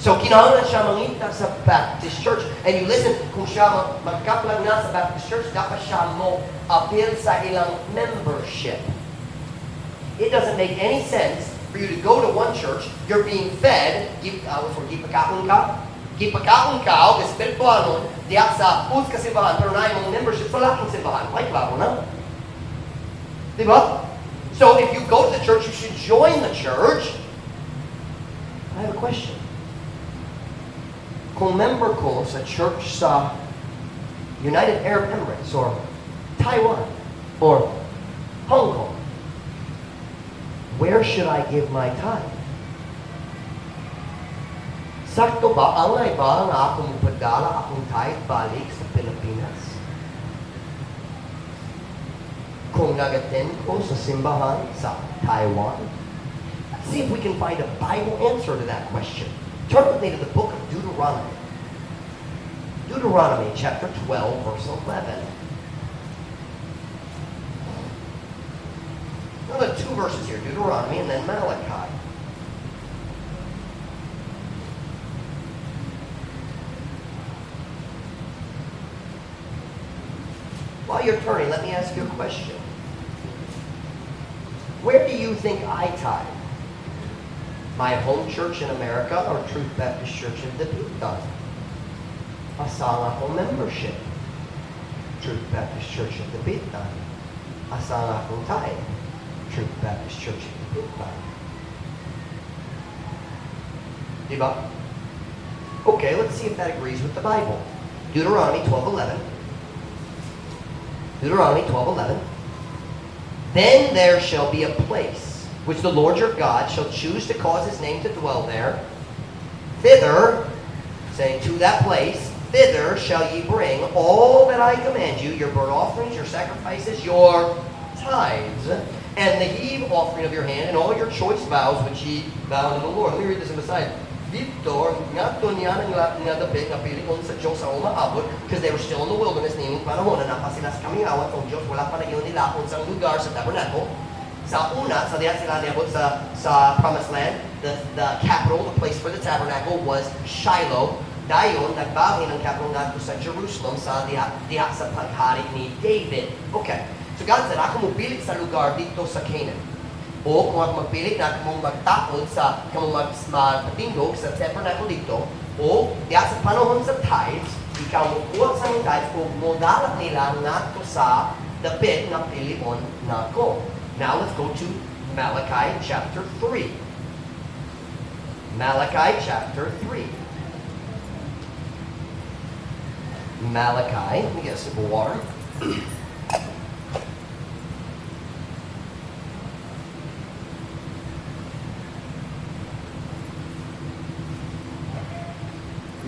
S1: So, kinahanglan siya mangita sa Baptist church. And you listen, kung siya magkaplag na sa Baptist church, dapat siya mo appeal sa ilang membership. It doesn't make any sense for you to go to one church, you're being fed, gipakaon ka, o espiritual nun, diyak sa us ka simbahan, pero na yung membership sa laking simbahan. Ay, klaro na. Diba? So if you go to the church, you should join the church. I have a question. Kung member ko sa church sa United Arab Emirates or Taiwan or Hong Kong, where should I give my tithe? Sakto ba ang iba nga akong padala akong tithe balik sa Pilipinas? Kung nag-attend ko sa simbahan sa Taiwan? Let's see if we can find a Bible answer to that question. Turn with me to the book of Deuteronomy. Deuteronomy chapter 12, verse 11. Now there are 2 verses here, Deuteronomy and then Malachi. While you're turning, let me ask you a question. Where do you think I tithe? My home church in America or Truth Baptist Church in Dapitan? Asang akong membership. Truth Baptist Church in Dapitan. Asang akong tithe. Truth Baptist Church in Dapitan. Diba? Okay, let's see if that agrees with the Bible. Deuteronomy 12:11. Deuteronomy 12:11. Then there shall be a place which the Lord your God shall choose to cause his name to dwell there. Thither, saying to that place, thither shall ye bring all that I command you, your burnt offerings, your sacrifices, your tithes, and the heave offering of your hand, and all your choice vows which ye vow unto the Lord. Let me read this on the side. dito, nga to niya nga dapit nga pilion sa Diyos sa umaabot because they were still in the wilderness nining panahon na napa sila sa kamingawan kung Diyos wala pa na yun nila kung sa lugar sa tabernacle. Sa una, sa diya sila niabot sa Promised Land, the capital, the place for the tabernacle was Shiloh. Dayon, nagbahin ang capital nato sa Jerusalem sa diha sa paghari ni David. Okay. So God said, ako mupilit sa lugar dito sa Canaan. O kung ako magpilit na kung magtakod sa, kung magpatindog sa tabernacle dito, o diya sa panahon sa tithes, ikaw mukuha sa mga tithes o modalak nila nato sa dapit na pilion na ko. Now let's go to Malachi chapter 3. Malachi chapter 3. Malachi, let me get a sip of water.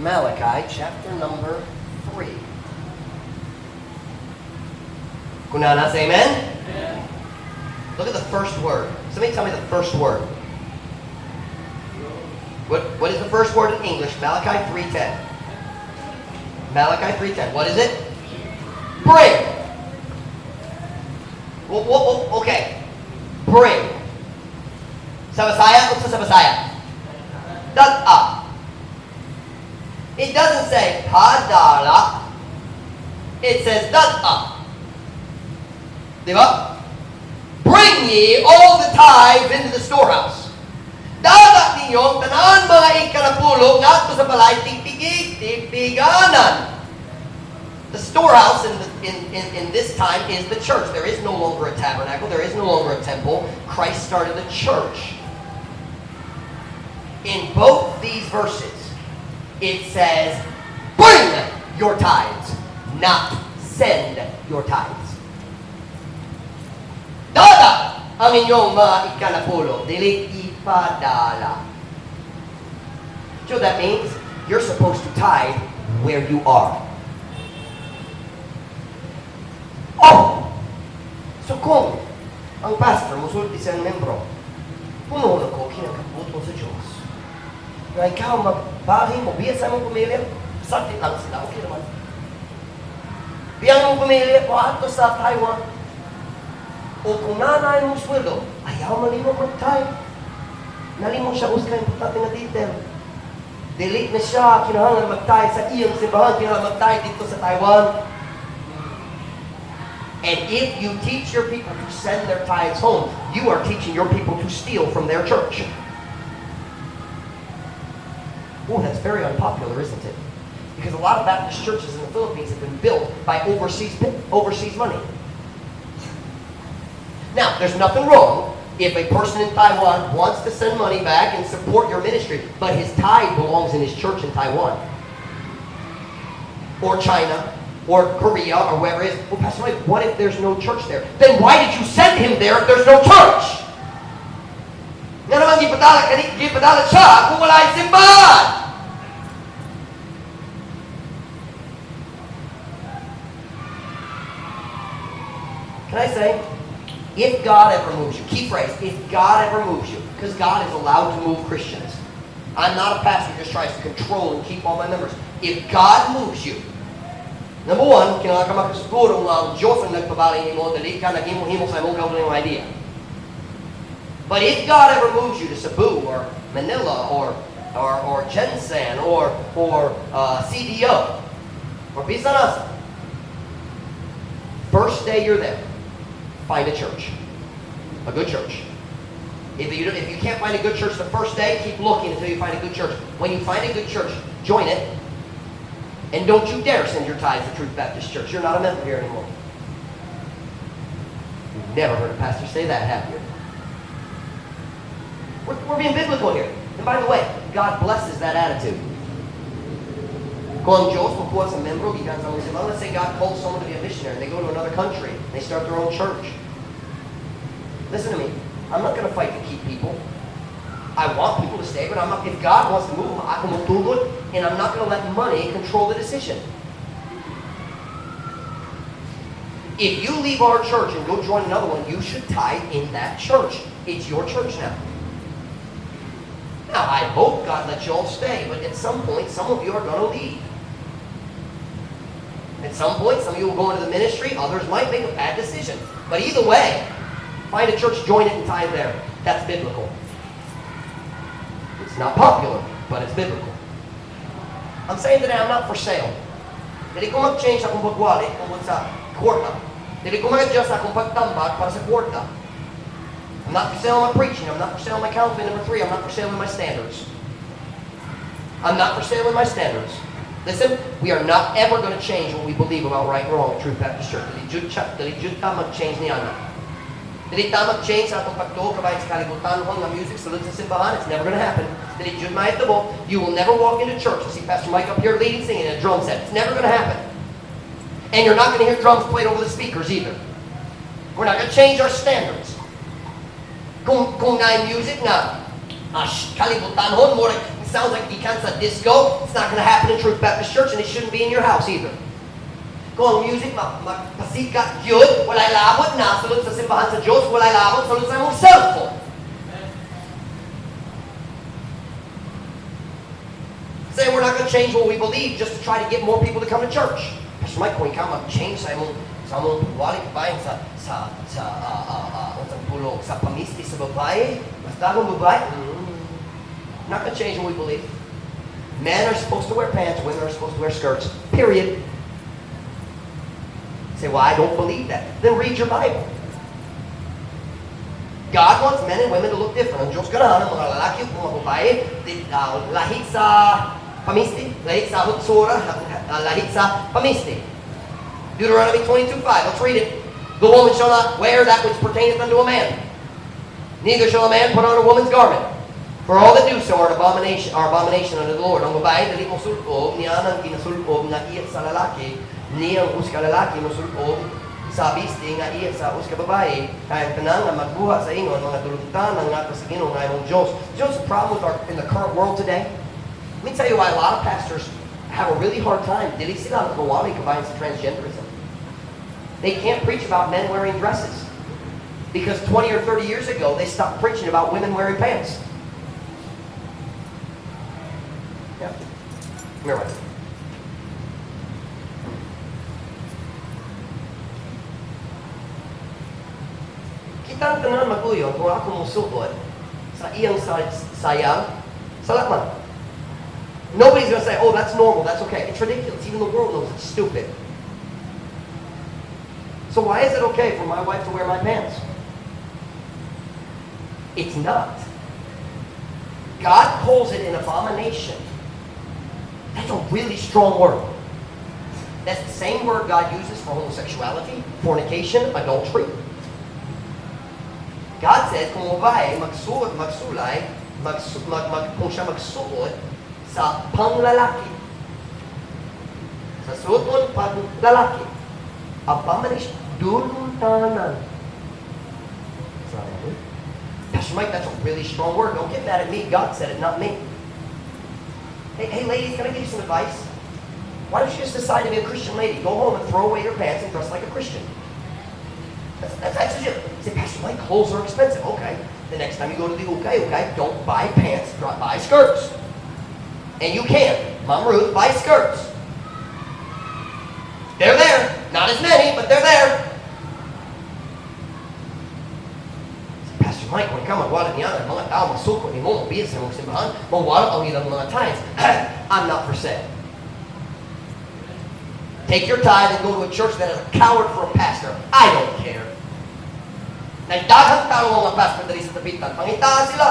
S1: Malachi chapter number 3. Kunana, say amen? Amen? Look at the first word. Somebody tell me the first word. What is the first word in English? Malachi 3:10. Malachi 3:10. What is it? Bring. Okay. Bring. Sa Bisaya? What's sa Bisaya? Dad-a. It doesn't say padala. It says dad-a. Diba? Bring ye all the tithes into the storehouse. Dagat ninyo, tanan mga ikanapulo, ngadto sa balay, tigpigig-tigpiganan. The storehouse in this time is the church. There is no longer a tabernacle. There is no longer a temple. Christ started a church. In both these verses, it says, bring your tithes, not send your tithes. Dada ang inyong mga ikanapulo, dili ipadala. So that means you're supposed to tithe where you are. Oh! So kung ang pastor musulti sa membro, pununo ko kinakabuto sa Diyos. Na ikaw magbahin mo, biya sa mong pamilya, sakit lang sila, okay naman. Biyang mong pamilya, pahato sa Taiwan, o kung nanay mong sweldo, ayaw malimo mag-tithe. Nalimon siya uskay importante na detail. Delete na siya, kinahanglan mag-tithe sa iyong simbahan, kinahanglan mag-tithe dito sa Taiwan. And if you teach your people to send their tithes home, you are teaching your people to steal from their church. Oh, that's very unpopular, isn't it? Because a lot of Baptist churches in the Philippines have been built by overseas money. Now, there's nothing wrong if a person in Taiwan wants to send money back and support your ministry, but his tithe belongs in his church in Taiwan, or China, or Korea, or wherever it is. Well, Pastor Mike, what if there's no church there? Then why did you send him there if there's no church? Nga naman, gipadala siya kung wala yung simbahan. Can I say, if God ever moves you, key phrase, if God ever moves you, because God is allowed to move Christians. I'm not a pastor who just tries to control and keep all my members. If God moves you, number one, kailangan ka makasiguro ang Diyos ang nagpabali mo, dali ka naging-himo sa mong kaulang idea. But if God ever moves you to Cebu or Manila or Jensen or CDO or Pisanasa, first day you're there, find a church, a good church. If you can't find a good church the first day, keep looking until you find a good church. When you find a good church, join it. And don't you dare send your tithes to Truth Baptist Church. You're not a member here anymore. You've never heard a pastor say that, have you? We're being biblical here. And by the way, God blesses that attitude. Kung Diyos makuha sa membro, let's say God calls someone to be a missionary. They go to another country. They start their own church. Listen to me. I'm not going to fight to keep people. I want people to stay, but I'm not. If God wants to move them, I can move it, and I'm not going to let money control the decision. If you leave our church and go join another one, you should tithe in that church. It's your church now. Now, I hope God lets you all stay, but at some point, some of you are going to leave. At some point, some of you will go into the ministry, others might make a bad decision. But either way, find a church, join it, and tithe there. That's biblical. It's not popular, but it's biblical. I'm saying today, I'm not for sale. Dili ko mag-change akong pagwali tungkol sa kwarta. Dili ko mag-adjust akong pagtambag para sa kwarta. I'm not for sale on my preaching. I'm not for sale on my counseling. Number 3, I'm not for sale with my standards. I'm not for sale with my standards. Listen, we are not ever going to change what we believe about right and wrong at Truth Baptist Church. Dili jud ta mag-change niya na. Dili ta mag-change sa atong pagtuo kabayan sa kalibutan ng music sulod sa simbahan. It's never going to happen. Dili jud mahitabo. You will never walk into church and see Pastor Mike up here leading, singing in a drum set. It's never going to happen. And you're not going to hear drums played over the speakers either. We're not going to change our standards. Kung na music na kalibutan hon, more like, it sounds like gikan sa disco, it's not going to happen in Truth Baptist Church, and it shouldn't be in your house either. Kung ang music magpasikat yun, walay labot na sulod sa simbahan sa Diyos, walay labot sulod sa mong cellphone. Say we're not going to change what we believe just to try to get more people to come to church. Pastor Mike, kung ikaw mag-change sa mong wali kabayan sa pamisti sa babae, mas dagong babae, not going to change what we believe. Men are supposed to wear pants, women are supposed to wear skirts, period. Say, well, I don't believe that. Then read your Bible. God wants men and women to look different. Ang Diyos ganahan ng mga lalaki o mga babae, lahit sa pamisti, lahit sa hutsura, lahit sa pamisti. Deuteronomy 22:5. Let's read it. The woman shall not wear that which pertaineth unto a man. Neither shall a man put on a woman's garment. For all that do so are abomination unto the Lord. Ang babae, dali mo sulog, niya ang kinasulog na iya sa lalaki, niya ang uska lalaki mo sulog, sa bisti nga iya sa uska babae, kaya tanang na magbuha sa ingon, mga tulutan ng nga sa Ginoo nga imong Diyos. Do you know what's the problem in the current world today? Let me tell you why a lot of pastors have a really hard time. Dili sila magawali kabayan sa transgenderism. They can't preach about men wearing dresses. Because 20 or 30 years ago, they stopped preaching about women wearing pants. Yeah. Come here, Wesley. Kita ang tanan maguyon kung ako musukod sa iyang sayang salamat. Nobody's going to say, oh, that's normal, that's okay. It's ridiculous. Even the world knows it's stupid. So why is it okay for my wife to wear my pants? It's not. God calls it an abomination. That's a really strong word. That's the same word God uses for homosexuality, fornication, adultery. God says, kung babae magsulay, kung siya magsuot sa panglalaki, sa suot panglalaki, abomination, duluntanan. Pastor Mike, that's a really strong word. Don't get mad at me. God said it, not me. Hey, ladies, can I give you some advice? Why don't you just decide to be a Christian lady? Go home and throw away your pants and dress like a Christian. That's actually it. Say, Pastor Mike, clothes are expensive. Okay. The next time you go to the okay, don't buy pants, buy skirts. And you can. Mom Ruth, buy skirts. They're there. Not as many, but they're there. Pastor Mike, when come magwalat niya, mga tao masukot ni mo, mabiyas sa mga simbahan, magwalat ang ilang mga times. I'm not for sale. Take your tithe and go to a church that is a coward for a pastor. I don't care. Nagdaghang tao mga pastor dali sa tapitan. Pangitaan sila.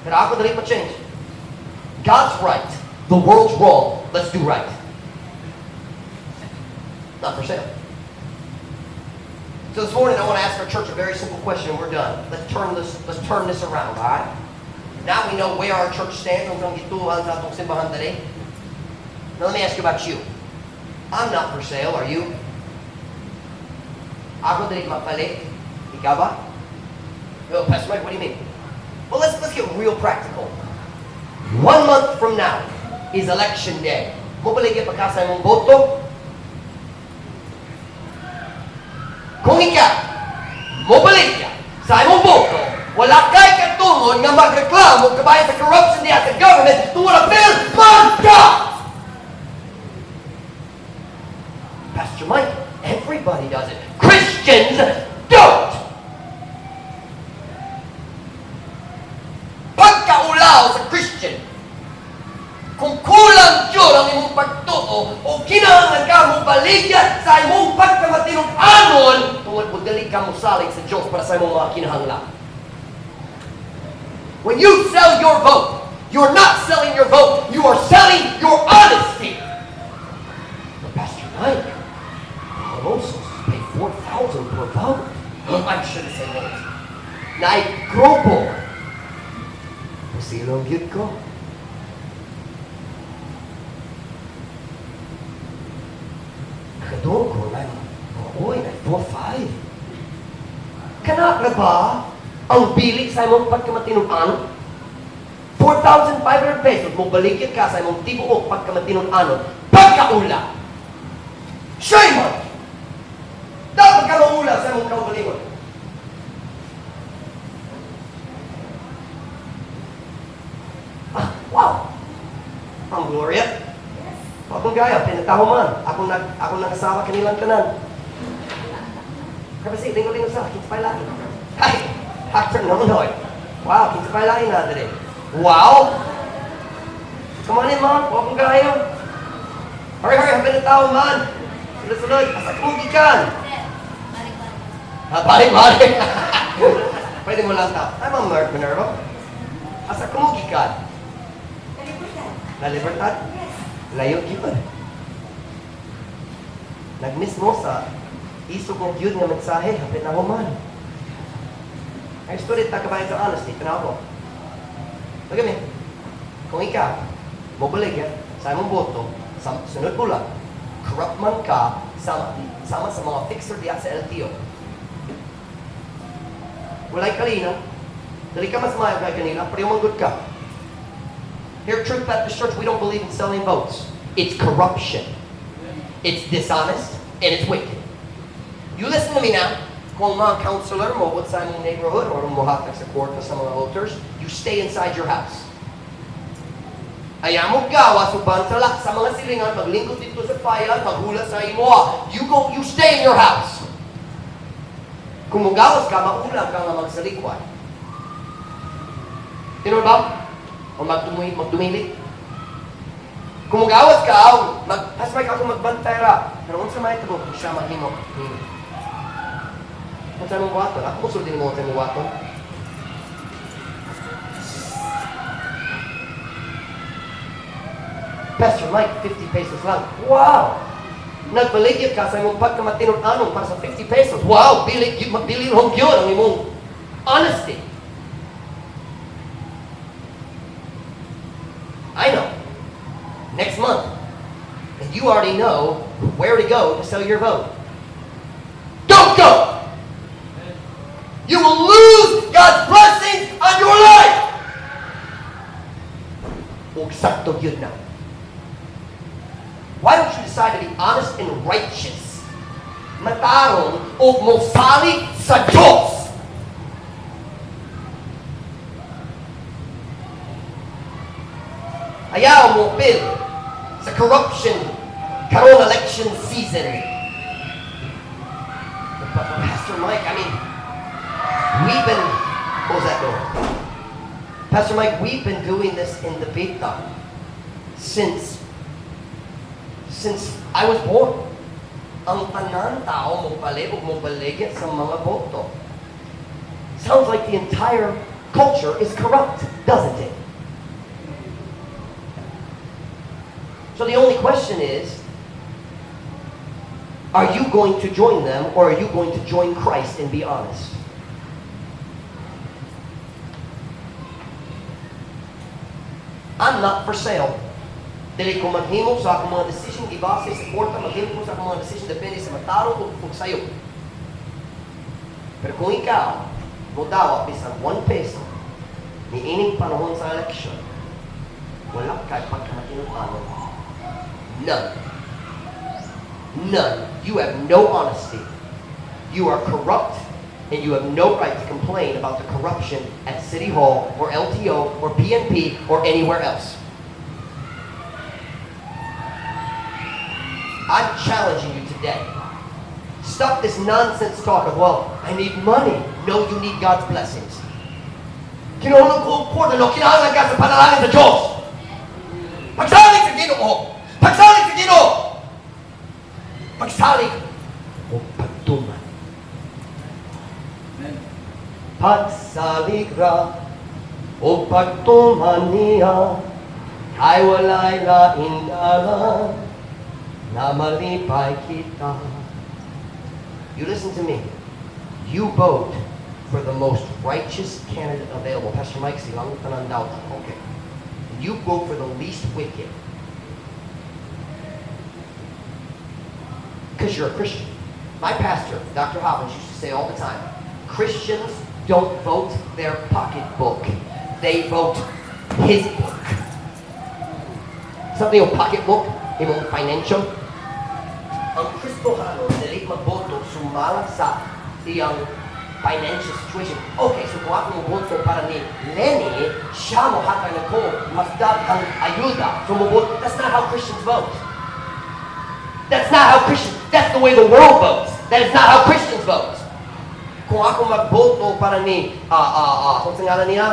S1: Pero ako dali pa change. God's right. The world's wrong. Let's do right. Not for sale. So this morning I want to ask our church a very simple question and we're done. Let's turn this around, alright? Now we know where our church stands on gituhan sa atong simbahan today. Now let me ask you about you. I'm not for sale, are you? Ako dali mapalit. Ikaw ba? Oh, Pastor Mike, what do you mean? Well, let's get real practical. 1 month from now is election day. Mabaligyan pa ka sa imong boto? Kung ikaw, mabaligyan sa imong boto, Wala kay katungod nga magreklamo kabayan sa corruption diya sa government tungod ang bill, magka! Pastor Mike, everybody does it. Christians don't! Pagkaulaw sa Christian, kung kulang yun ang imong pagtuo o kinahanglan ka mong baligya sa imong pagkamatinong-anon tungod mo dali ka mo salig sa Diyos para sa imong mga kinahanglan. When you sell your vote, you're not selling your vote, you are selling your honesty. But Pastor Mike, Morrissey pay $4,000 per vote. I should have said that. Naay grupo. Sino ang view ko? Nakadong ko na, oy, na 4-5. Kanak na ba ang bilik sa imong pagkamatinunan? 4,500 pesos, mong balikit ka sa imong tibuok pagkamatinunan, pagkaula. Shame on! Dapat ka maula sa imong kaugalingon. Wow! Ang Gloria? Yes. Akong gaya, pinataho man. Akong nakasawa kanilang tanan. Kasi, linggo-linggo sa, kinsapay lahi. Ay! Actor naman hoy. Wow, kinsapay lahi na today. Wow! Come on in, man. Akong gaya. Hurry, pinataho man. Sunod-sunod. Asa kong gikan? Balik-balik. Pwede mo lang tao. Ay, Ma'am Minerva. Asa kong gikan? Na libertad? Layo giba. Nag-miss mo sa isog ng yun nga mensahe, hapit na man. Ay, student na kabayan sa honesty, tanaw ko. Look at me. Kung ikaw, mabulig yan, sa imong boto, sunod ko lang, corrupt man ka, sama sa mga fixer diya sa LTO. Walay kalina, dali ka mas mayag kay kanina, pero yung manggod ka. Here at Truth Baptist Church, we don't believe in selling votes. It's corruption. It's dishonest, and it's wicked. You listen to me now. Kung mga counselor mo sa imong neighborhood or muhatag sa kwarto sa mga altars, you stay inside your house. Ayaw mo gawa, suban sa mga silingan, maglingkod dito sa file, maghula sa imo. You stay in your house. Kung mugawas ka, maulang ka nga magsalikwan. Tino ba? O magdumilit. Kung magawas ka, hasmay ka kung magbantay ra. Pero kung sa mga ito, kung siya maghimo. Kung saan mong buhaton? Ako kung sultin mo sa mong buhaton. Pastor Mike, 50 pesos lang. Wow! Nagbaligid ka sa imong pagkamatinon-anong para sa 50 pesos. Wow! Bilin hong yun ang imong honesty. I know. Next month. And you already know where to go to sell your vote. Don't go! You will lose God's blessings on your life! Huwag sakto yun na. Why don't you decide to be honest and righteous? Matarong o mosalig sa Diyos! Ayaw mo bill sa corruption karon election season. But Pastor Mike, we've been, what was that door? Pastor Mike, we've been doing this in the Beta since I was born. Ang tanan tao mong palibog mong baligya sa mga boto. Sounds like the entire culture is corrupt, doesn't it? So the only question is, are you going to join them or are you going to join Christ and be honest? I'm not for sale. Dili ko maghimo sa akong mga decision, ibase sa kwarta, maghimo ko sa akong mga decision, depende sa mataro o sayo. Pero kung ikaw, mudawa bisan 1 peso, ni ining panahon sa election, wala kay pagkamatinuan. None. None. You have no honesty. You are corrupt. And you have no right to complain about the corruption at City Hall or LTO or PNP or anywhere else. I'm challenging you today. Stop this nonsense talk of, well, I need money. No, you need God's blessings. Kinahanglan ko ko no kinahanglan ka sa panalangin sa Diyos. Pagsalig sa Ginoo. Pagsalig sa Ginoo. Pagsalig o pagtuman. Pagsalig ra o pagtuman niya ay walay lain-dalan na malipay kita. You listen to me. You vote for the most righteous candidate available. Pastor Mike, silang tanandaw. Okay. You vote for the least wicked. Because you're a Christian. My pastor, Dr. Hoppins, used to say all the time, Christians don't vote their pocketbook. They vote his book. Something yung pocketbook, yung financial. Ang Kristohano, dili magboto sumala sa iyang financial situation. Okay, so kung ako magboto para ni Lenny, siya mo hatag na ko, mas daghang ayuda. So maboto, that's not how Christians vote. That's not how Christians, that's the way the world votes. That is not how Christians vote. Kung ako magboto para ni, kung sa ngalan niya,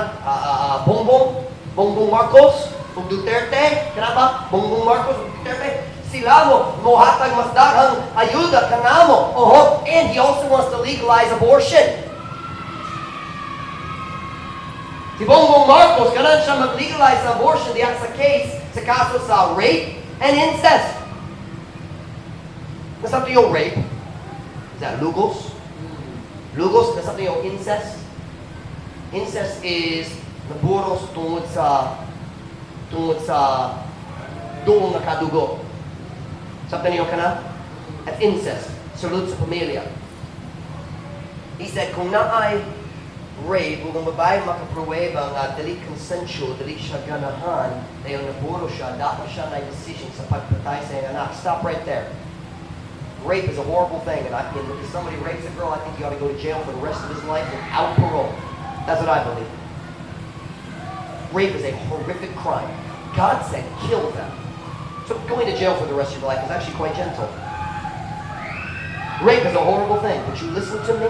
S1: Bongbong Marcos, o Duterte, kanaba? Bongbong Marcos, o Duterte, sila mo, mohatag mas daghang ayuda kanamo. And he also wants to legalize abortion. Si Bongbong Marcos, kanan siya mag-legalize abortion diya sa case, sa kaso sa rape and incest. Nasabto yung rape? Is that lugos? Lugos, nasabto yung incest? Incest is naburos tungod sa duong na kadugo. Sabta niyo ka na? At incest, salud sa pamilya. He said, kung naay rape, kung babae makapruweba nga dili consensual, dili siya ganahan, dayon naburo siya, dapat siya na decision sa pagpatay sa iyang anak. Stop right there. Rape is a horrible thing, and if somebody rapes a girl, I think you ought to go to jail for the rest of his life without parole. That's what I believe. Rape is a horrific crime. God said, kill them. So going to jail for the rest of your life is actually quite gentle. Rape is a horrible thing, but you listen to me?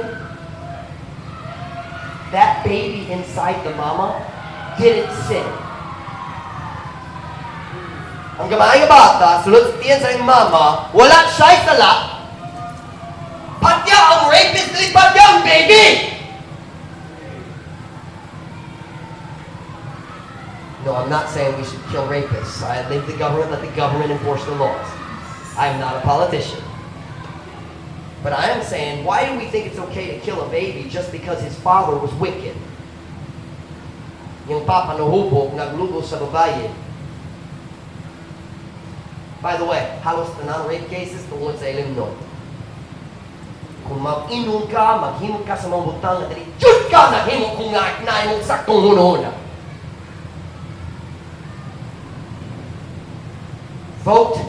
S1: That baby inside the mama didn't sin. Ang gamaing bata, sulod sa tiyan sa iyong mama, wala siya'y sala. Patya ang rapist, dili patya ang baby! No, I'm not saying we should kill rapists. I leave the government, let the government enforce the laws. I am not a politician. But I am saying, why do we think it's okay to kill a baby just because his father was wicked? Yung papa nahubog, naglugos sa babae. By the way, halos na rape cases tungkol sa Illinois. Kung mag-inom ka, maghimog ka sa mga butang na dali, Diyos ka naghimog kung naimog saktong hunahuna. Vote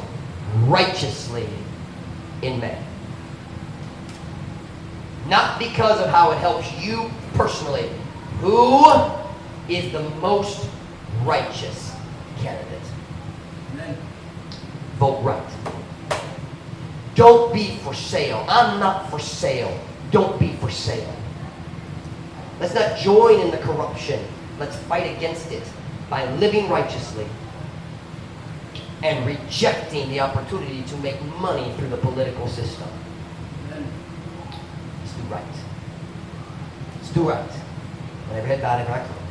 S1: righteously in May. Not because of how it helps you personally. Who is the most righteous candidate? Amen. Vote right. Don't be for sale. I'm not for sale. Don't be for sale. Let's not join in the corruption. Let's fight against it by living righteously and rejecting the opportunity to make money through the political system. Let's do right. Let's do right. And every head bowed and right closed.